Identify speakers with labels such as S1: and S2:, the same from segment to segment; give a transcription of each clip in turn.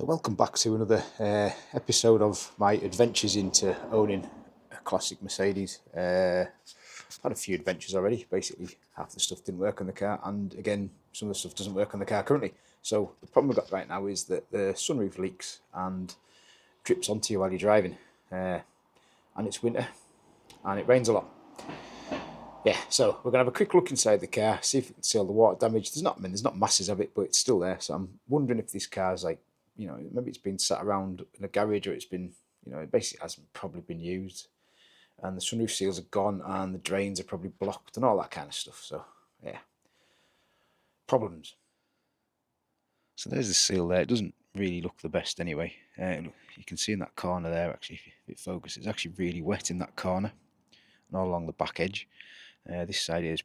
S1: So welcome back to another episode of my adventures into owning a classic Mercedes. I've had a few adventures already. Basically, half the stuff didn't work on the car, and again, some of the stuff doesn't work on the car currently. So the problem we've got right now is that the sunroof leaks and drips onto you while you're driving. And it's winter, and it rains a lot. Yeah, so we're gonna have a quick look inside the car, see if we can see all the water damage. There's not masses of it, but it's still there. So I'm wondering if this car's like, maybe it's been sat around in a garage, or it's been, it basically hasn't probably been used, and the sunroof seals are gone, and the drains are probably blocked, and all that kind of stuff. So yeah, problems. So there's the seal there. It doesn't really look the best anyway. You can see in that corner there, actually, if it focuses, it's actually really wet in that corner and all along the back edge. This side is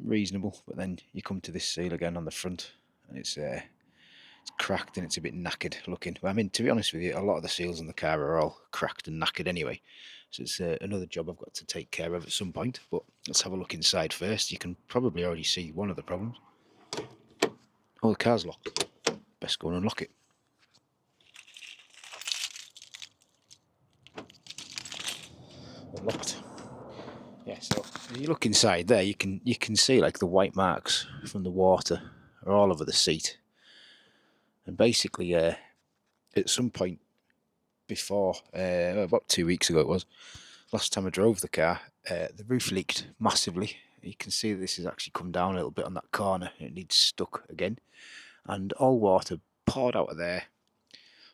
S1: reasonable, but then you come to this seal again on the front, and it's cracked and it's a bit knackered looking. But I mean, to be honest with you, a lot of the seals on the car are all cracked and knackered anyway. So it's another job I've got to take care of at some point. But let's have a look inside first. You can probably already see one of the problems. Oh, the car's locked. Best go and unlock it. Unlocked. Yeah, so if you look inside there, you can see like the white marks from the water are all over the seat. And basically, at some point before, about 2 weeks ago it was, last time I drove the car, the roof leaked massively. You can see that this has actually come down a little bit on that corner. It needs stuck again. And all water poured out of there,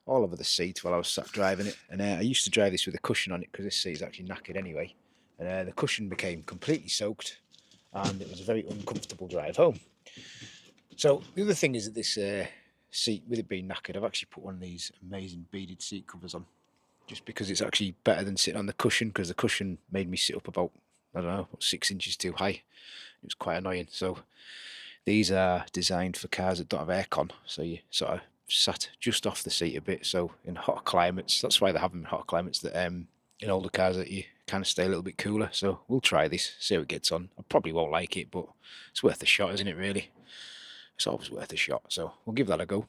S1: all over the seat while I was sat driving it. And I used to drive this with a cushion on it because this seat is actually knackered anyway. And the cushion became completely soaked, and it was a very uncomfortable drive home. So the other thing is that this seat, with it being knackered, I've actually put one of these amazing beaded seat covers on, just because it's actually better than sitting on the cushion, because the cushion made me sit up about, I don't know, about 6 inches too high. It was quite annoying. So these are designed for cars that don't have aircon, so you sort of sat just off the seat a bit. So in hot climates, that's why they have them in hot climates, that in older cars that you kind of stay a little bit cooler. So we'll try this, see how it gets on. I probably won't like it, but it's worth a shot, isn't it, really? It's always worth a shot, so we'll give that a go.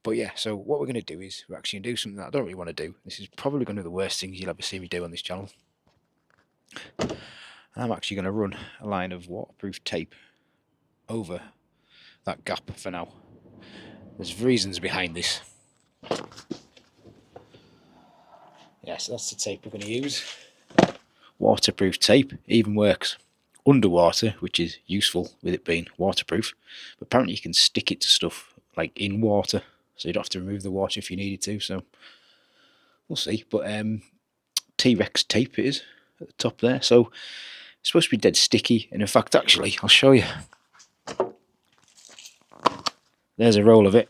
S1: But yeah, so what we're going to do is we're actually going to do something that I don't really want to do. This is probably going to be the worst thing you'll ever see me do on this channel. I'm actually going to run a line of waterproof tape over that gap for now. There's reasons behind this. Yes, that's the tape we're going to use. Waterproof tape even works underwater, which is useful with it being waterproof. But apparently you can stick it to stuff like in water, so you don't have to remove the water if you needed to. So we'll see. But T-Rex tape it is at the top there. So it's supposed to be dead sticky, and in fact, actually, I'll show you. There's a roll of it.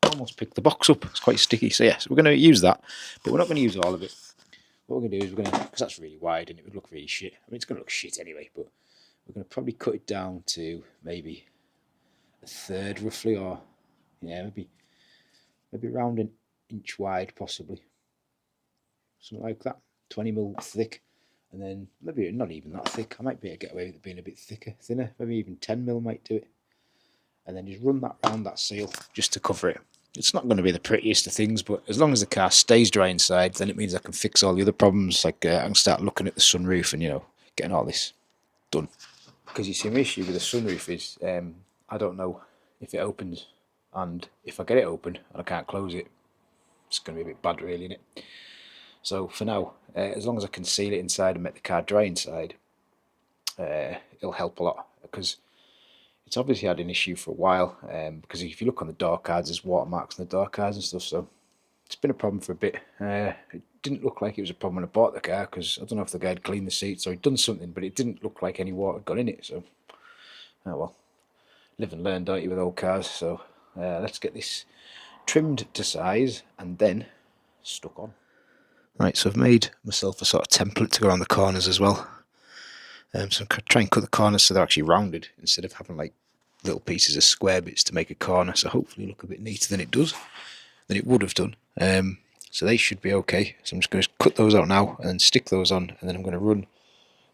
S1: Almost pick the box up. It's quite sticky. So yes, we're going to use that, but we're not going to use all of it. What we're going to do is because that's really wide and it would look really shit. I mean, it's going to look shit anyway, but we're going to probably cut it down to maybe a third roughly, or yeah, maybe around an inch wide, possibly. Something like that. 20mm thick, and then maybe not even that thick. I might be able to get away with it being a bit thinner. Maybe even 10mm might do it. And then just run that round that seal just to cover it. It's not going to be the prettiest of things, but as long as the car stays dry inside, then it means I can fix all the other problems. Like I can start looking at the sunroof and, getting all this done. Because you see, my issue with the sunroof is I don't know if it opens, and if I get it open and I can't close it, it's going to be a bit bad really, isn't it? So for now, as long as I can seal it inside and make the car dry inside, it'll help a lot, because it's obviously had an issue for a while, because if you look on the door cards, there's watermarks on the door cards and stuff, so it's been a problem for a bit. It didn't look like it was a problem when I bought the car, because I don't know if the guy had cleaned the seats or he'd done something, but it didn't look like any water had got in it, so, oh well, live and learn, don't you, with old cars. So let's get this trimmed to size and then stuck on. Right, so I've made myself a sort of template to go around the corners as well. So I'm trying to cut the corners so they're actually rounded, instead of having like little pieces of square bits to make a corner. So hopefully look a bit neater than it would have done. So they should be okay. So I'm just going to cut those out now and then stick those on, and then I'm going to run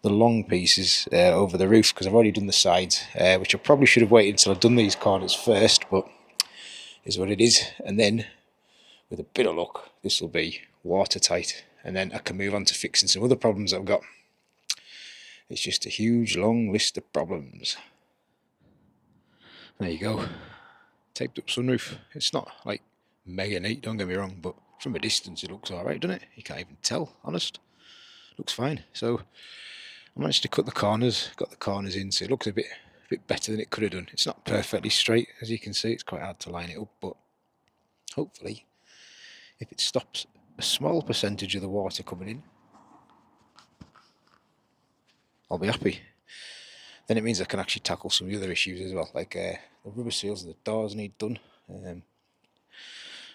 S1: the long pieces over the roof, because I've already done the sides, which I probably should have waited until I'd done these corners first, but is what it is. And then with a bit of luck, this will be watertight, and then I can move on to fixing some other problems I've got. It's just a huge long list of problems. There you go. Taped up sunroof. It's not like mega neat, don't get me wrong, but from a distance it looks alright, doesn't it? You can't even tell, honest. Looks fine. So I managed to cut the corners, got the corners in, so it looks a bit better than it could have done. It's not perfectly straight, as you can see. It's quite hard to line it up, but hopefully if it stops a small percentage of the water coming in, I'll be happy. Then it means I can actually tackle some of the other issues as well, like the rubber seals of the doors need done.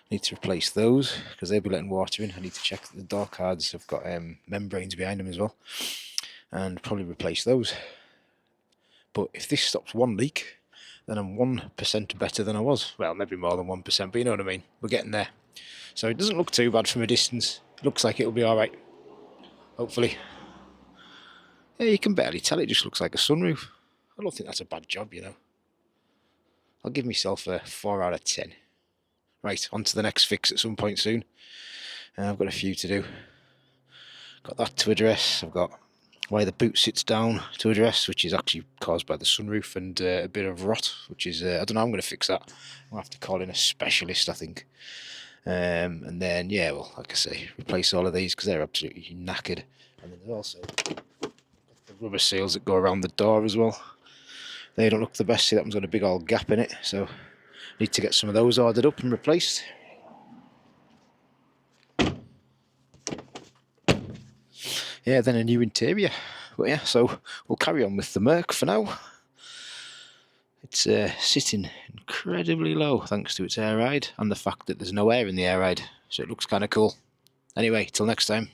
S1: Need to replace those because they'll be letting water in. I need to check that the door cards have got membranes behind them as well, and probably replace those. But if this stops one leak, then I'm 1% better than I was. Well, maybe more than 1%, but you know what I mean. We're getting there. So it doesn't look too bad from a distance. It looks like it'll be alright, hopefully. Yeah, you can barely tell, it just looks like a sunroof. I don't think that's a bad job, you know. I'll give myself a 4 out of 10. Right, on to the next fix at some point soon. I've got a few to do. Got that to address. I've got why the boot sits down to address, which is actually caused by the sunroof, and a bit of rot, which is, I don't know, I'm going to fix that. I'll have to call in a specialist, I think. And then, yeah, well, like I say, replace all of these because they're absolutely knackered. And then there's also the rubber seals that go around the door as well. They don't look the best. See, that one's got a big old gap in it, so I need to get some of those ordered up and replaced. Yeah, then a new interior. But yeah, so we'll carry on with the Merc for now. It's sitting incredibly low thanks to its air ride and the fact that there's no air in the air ride, so it looks kind of cool. Anyway, till next time.